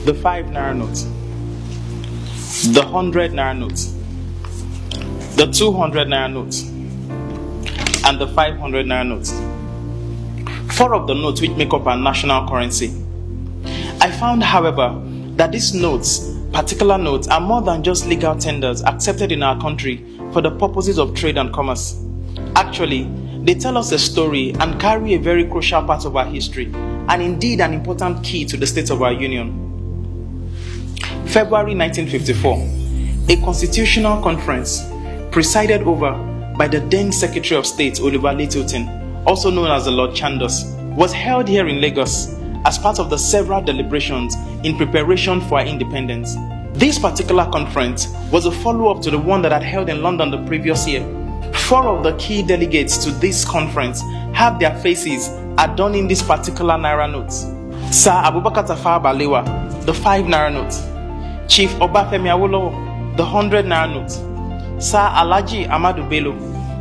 the 5 naira note, the 100 naira note, the 200 naira note, and the 500 naira note. 4 of the notes which make up our national currency. I found, however, that these notes, particular notes, are more than just legal tenders accepted in our country for the purposes of trade and commerce. Actually, they tell us a story and carry a very crucial part of our history, and indeed an important key to the state of our union. February 1954, a constitutional conference presided over by the then Secretary of State Oliver Littleton, also known as the Lord Chandos, was held here in Lagos as part of the several deliberations in preparation for our independence. This particular conference was a follow-up to the one that had held in London the previous year. 4 of the key delegates to this conference have their faces adorning this particular naira note. Sir Abubakar Tafawa Balewa, the 5 naira note; Chief Obafemi Awolowo, the 100 naira note; Sir Alhaji Amadu Bello,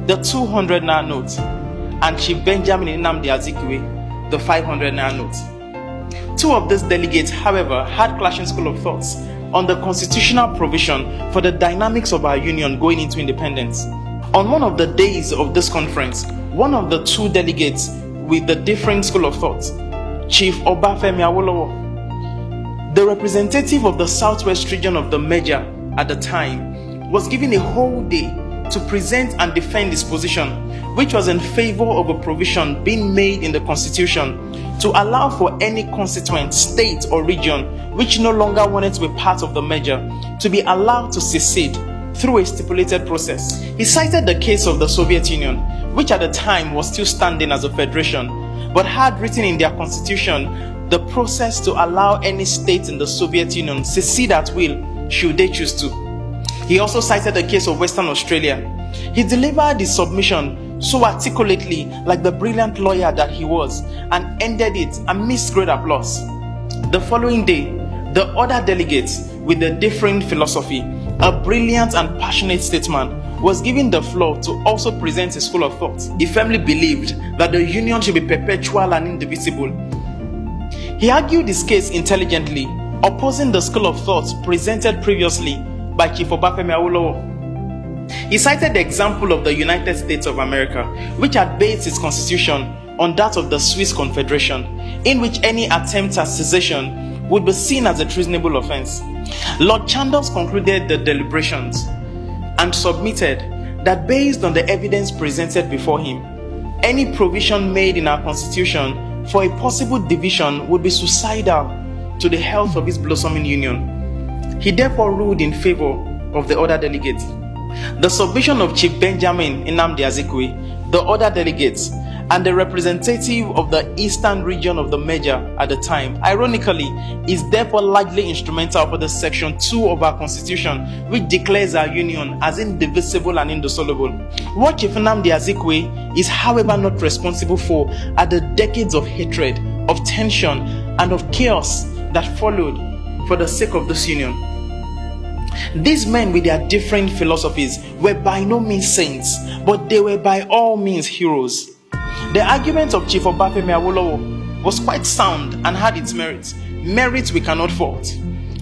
the 200 naira note; and Chief Benjamin Nnamdi Azikiwe, the 500 naira note. 2 of these delegates, however, had clashing school of thoughts on the constitutional provision for the dynamics of our union going into independence. On one of the days of this conference, one of the 2 delegates with the differing school of thought, Chief Obafemi Awolowo, the representative of the southwest region of the Meja at the time, was given a whole day to present and defend his position, which was in favor of a provision being made in the constitution to allow for any constituent, state or region which no longer wanted to be part of the Meja to be allowed to secede through a stipulated process. He cited the case of the Soviet Union, which at the time was still standing as a federation, but had written in their constitution the process to allow any state in the Soviet Union secede at will should they choose to. He also cited the case of Western Australia. He delivered his submission so articulately, like the brilliant lawyer that he was, and ended it amidst great applause. The following day, the other delegates with a differing philosophy, a brilliant and passionate statesman, was given the floor to also present his school of thought. He firmly believed that the union should be perpetual and indivisible. He argued his case intelligently, opposing the school of thought presented previously by Chief Obafemi Awolowo. He cited the example of the United States of America, which had based its constitution on that of the Swiss Confederation, in which any attempt at secession would be seen as a treasonable offense. Lord Chandos concluded the deliberations and submitted that based on the evidence presented before him, any provision made in our constitution for a possible division would be suicidal to the health of his blossoming union. He therefore ruled in favor of the other delegates. The submission of Chief Benjamin Nnamdi Azikiwe, the other delegates, and the representative of the eastern region of the Meja at the time, ironically, is therefore largely instrumental for the section 2 of our constitution, which declares our union as indivisible and indissoluble. What Chief Nnamdi Azikiwe is, however, not responsible for are the decades of hatred, of tension, and of chaos that followed for the sake of this union. These men with their different philosophies were by no means saints, but they were by all means heroes. The argument of Chief Obafemi Awolowo was quite sound and had its merits. Merits we cannot fault.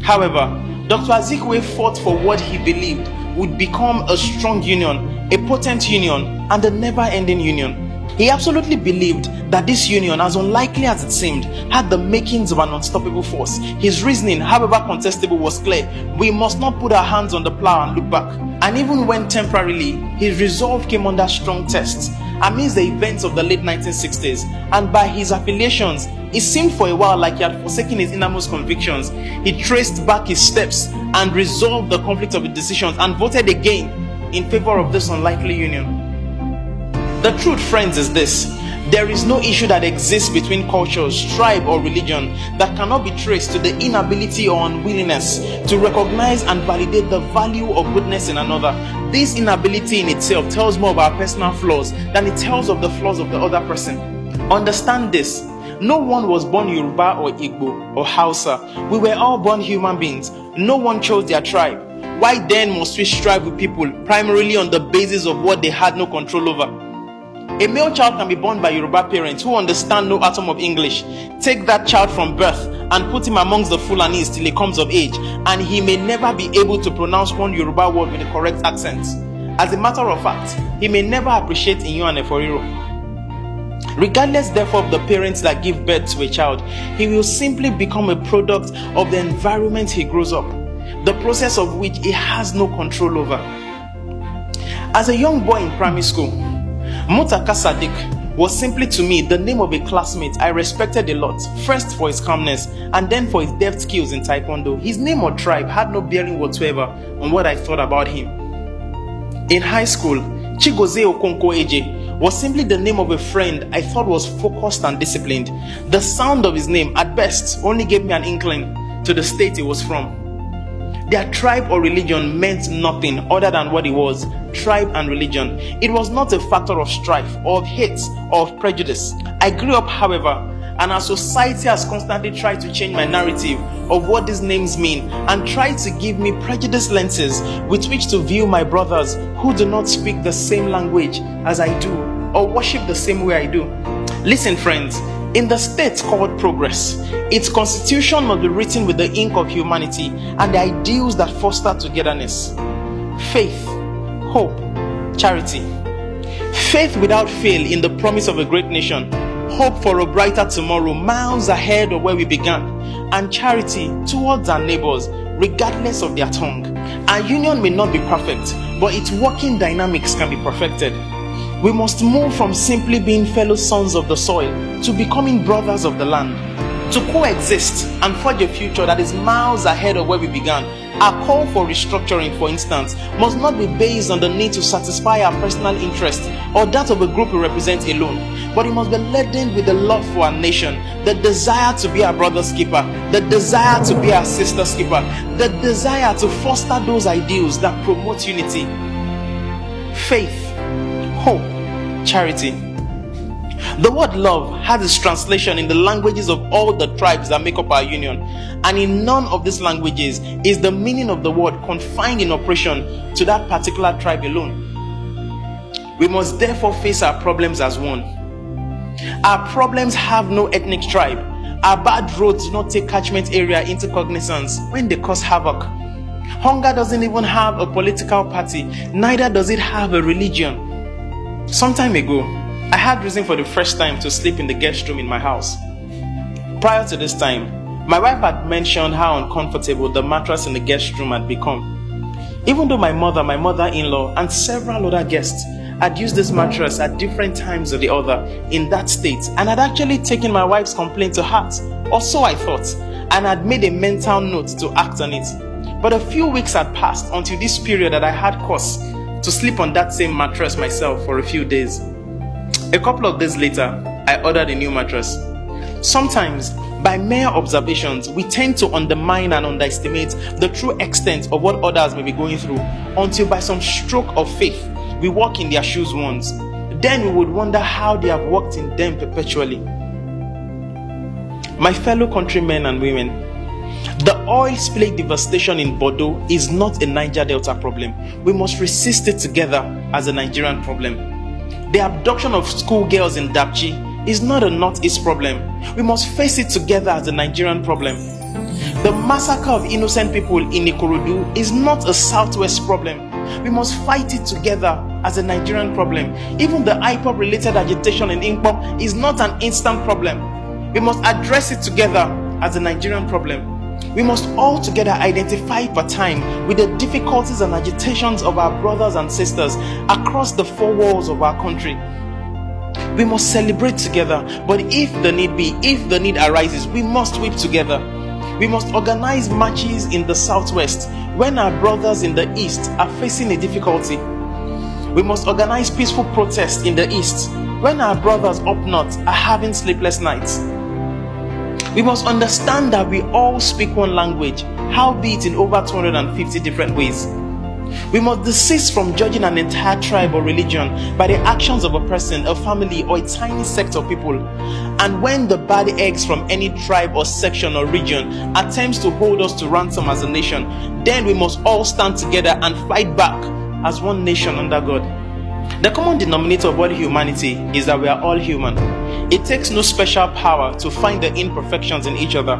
However, Dr. Azikiwe fought for what he believed would become a strong union, a potent union, and a never-ending union. He absolutely believed that this union, as unlikely as it seemed, had the makings of an unstoppable force. His reasoning, however contestable, was clear. We must not put our hands on the plow and look back. And even when temporarily, his resolve came under strong tests amidst the events of the late 1960s, and by his affiliations, it seemed for a while like he had forsaken his innermost convictions. He traced back his steps and resolved the conflict of his decisions and voted again in favor of this unlikely union. The truth, friends, is this: there is no issue that exists between cultures, tribe, or religion that cannot be traced to the inability or unwillingness to recognize and validate the value of goodness in another. This inability in itself tells more of our personal flaws than it tells of the flaws of the other person. Understand this: no one was born Yoruba or Igbo or Hausa. We were all born human beings. No one chose their tribe. Why then must we strive with people primarily on the basis of what they had no control over? A male child can be born by Yoruba parents who understand no atom of English. Take that child from birth and put him amongst the Fulanis till he comes of age, and he may never be able to pronounce one Yoruba word with the correct accent. As a matter of fact, he may never appreciate Inyo and Eforiro. Regardless, therefore, of the parents that give birth to a child, he will simply become a product of the environment he grows up, the process of which he has no control over. As a young boy in primary school, Mutaka Sadiq was simply to me the name of a classmate I respected a lot, first for his calmness and then for his deft skills in Taekwondo. His name or tribe had no bearing whatsoever on what I thought about him. In high school, Chigoze Okonko Eje was simply the name of a friend I thought was focused and disciplined. The sound of his name, at best, only gave me an inkling to the state he was from. Their tribe or religion meant nothing other than what it was, tribe and religion. It was not a factor of strife or of hate or of prejudice. I grew up, however, and our society has constantly tried to change my narrative of what these names mean and tried to give me prejudiced lenses with which to view my brothers who do not speak the same language as I do or worship the same way I do. Listen, friends, in the state called progress, its constitution must be written with the ink of humanity and the ideals that foster togetherness. Faith, hope, charity. Faith without fail in the promise of a great nation, hope for a brighter tomorrow miles ahead of where we began, and charity towards our neighbors regardless of their tongue. Our union may not be perfect, but its working dynamics can be perfected. We must move from simply being fellow sons of the soil to becoming brothers of the land. To coexist and forge a future that is miles ahead of where we began, our call for restructuring, for instance, must not be based on the need to satisfy our personal interest or that of a group we represent alone, but it must be laden with the love for our nation, the desire to be our brother's keeper, the desire to be our sister's keeper, the desire to foster those ideals that promote unity. Faith, hope, charity. The word love has its translation in the languages of all the tribes that make up our union, and in none of these languages is the meaning of the word confined in operation to that particular tribe alone. We must therefore face our problems as one. Our problems have no ethnic tribe. Our bad roads do not take catchment area into cognizance when they cause havoc. Hunger doesn't even have a political party, neither does it have a religion. Some time ago, I had reason for the first time to sleep in the guest room in my house. Prior to this time, my wife had mentioned how uncomfortable the mattress in the guest room had become. Even though my mother-in-law, and several other guests had used this mattress at different times or the other in that state and had actually taken my wife's complaint to heart, or so I thought, and had made a mental note to act on it. But a few weeks had passed until this period that I had cause to sleep on that same mattress myself for a few days. A couple of days later, I ordered a new mattress. Sometimes, by mere observations, we tend to undermine and underestimate the true extent of what others may be going through until by some stroke of faith, we walk in their shoes once. Then we would wonder how they have walked in them perpetually. My fellow countrymen and women, the oil spill devastation in Bordeaux is not a Niger Delta problem. We must resist it together as a Nigerian problem. The abduction of schoolgirls in Dapchi is not a Northeast problem. We must face it together as a Nigerian problem. The massacre of innocent people in Ikorodu is not a Southwest problem. We must fight it together as a Nigerian problem. Even the IPOP related agitation in Inkpom is not an instant problem. We must address it together as a Nigerian problem. We must all together identify per time with the difficulties and agitations of our brothers and sisters across the four walls of our country. We must celebrate together, but if the need arises, we must weep together. We must organize marches in the Southwest when our brothers in the East are facing a difficulty. We must organize peaceful protests in the East when our brothers up north are having sleepless nights. We must understand that we all speak one language, howbeit in over 250 different ways. We must desist from judging an entire tribe or religion by the actions of a person, a family, or a tiny sect of people. And when the bad eggs from any tribe or section or region attempts to hold us to ransom as a nation, then we must all stand together and fight back as one nation under God. The common denominator of all humanity is that we are all human. It takes no special power to find the imperfections in each other.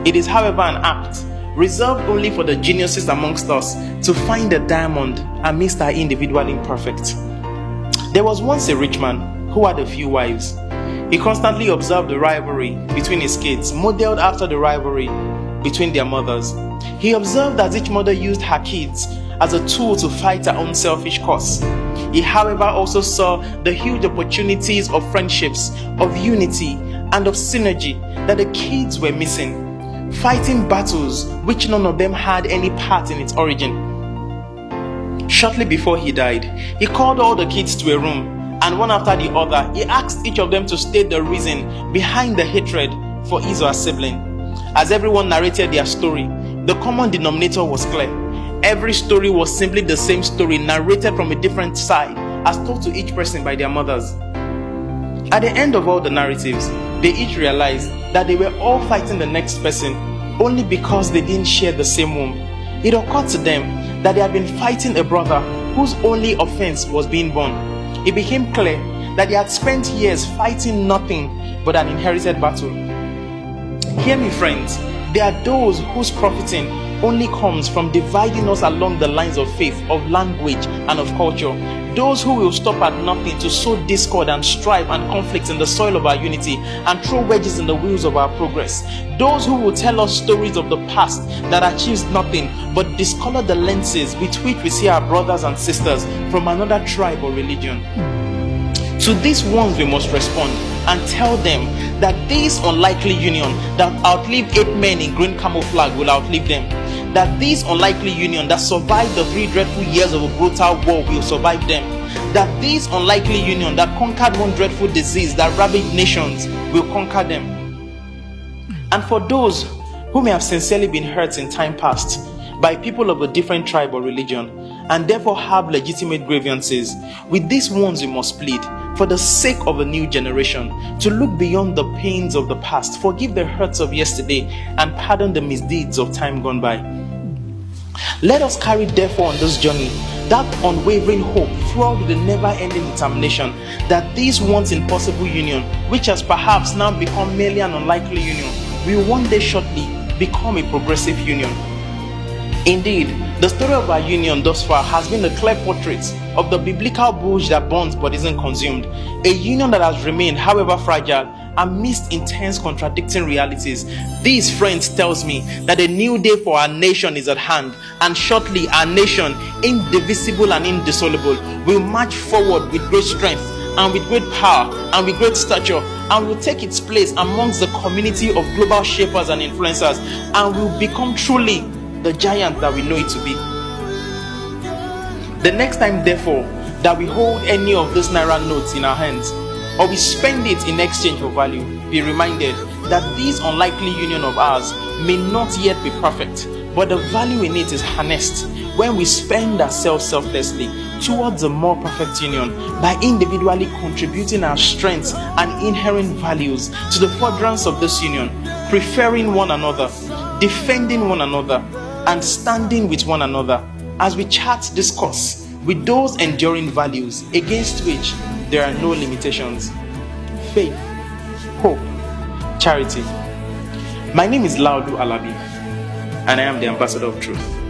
It is, however, an act reserved only for the geniuses amongst us to find the diamond amidst our individual imperfect. There was once a rich man who had a few wives. He constantly observed the rivalry between his kids, modeled after the rivalry between their mothers. He observed that each mother used her kids as a tool to fight her own selfish cause. He, however, also saw the huge opportunities of friendships, of unity, and of synergy that the kids were missing, fighting battles which none of them had any part in its origin. Shortly before he died, he called all the kids to a room, and one after the other, he asked each of them to state the reason behind the hatred for his or her sibling. As everyone narrated their story, the common denominator was clear. Every story was simply the same story narrated from a different side, as told to each person by their mothers. At the end of all the narratives, they each realized that they were all fighting the next person only because they didn't share the same womb. It occurred to them that they had been fighting a brother whose only offense was being born. It became clear that they had spent years fighting nothing but an inherited battle. Hear me, friends, there are those whose profiting only comes from dividing us along the lines of faith, of language, and of culture. Those who will stop at nothing to sow discord and strife and conflicts in the soil of our unity and throw wedges in the wheels of our progress. Those who will tell us stories of the past that achieves nothing but discolor the lenses with which we see our brothers and sisters from another tribe or religion. To these ones we must respond and tell them that this unlikely union that outlived 8 men in green camouflage will outlive them. That this unlikely union that survived the 3 dreadful years of a brutal war will survive them. That this unlikely union that conquered one dreadful disease that ravaged nations will conquer them. And for those who may have sincerely been hurt in time past by people of a different tribe or religion, and therefore have legitimate grievances, with these ones we must plead, for the sake of a new generation, to look beyond the pains of the past, forgive the hurts of yesterday, and pardon the misdeeds of time gone by. Let us carry therefore on this journey that unwavering hope, fueled with a never-ending determination that this once impossible union, which has perhaps now become merely an unlikely union, will one day shortly become a progressive union. Indeed, the story of our union thus far has been a clear portrait of the biblical bush that burns but isn't consumed, a union that has remained, however fragile, amidst intense contradicting realities. This, friends, tells me that a new day for our nation is at hand, and shortly our nation, indivisible and indissoluble, will march forward with great strength and with great power and with great stature, and will take its place amongst the community of global shapers and influencers, and will become truly the giant that we know it to be. The next time, therefore, that we hold any of those naira notes in our hands, or we spend it in exchange for value, be reminded that this unlikely union of ours may not yet be perfect, but the value in it is harnessed when we spend ourselves selflessly towards a more perfect union by individually contributing our strengths and inherent values to the furtherance of this union, preferring one another, defending one another, and standing with one another as we chart this course with those enduring values against which there are no limitations: faith, hope, charity. My name is Laudu Alabi, and I am the ambassador of truth.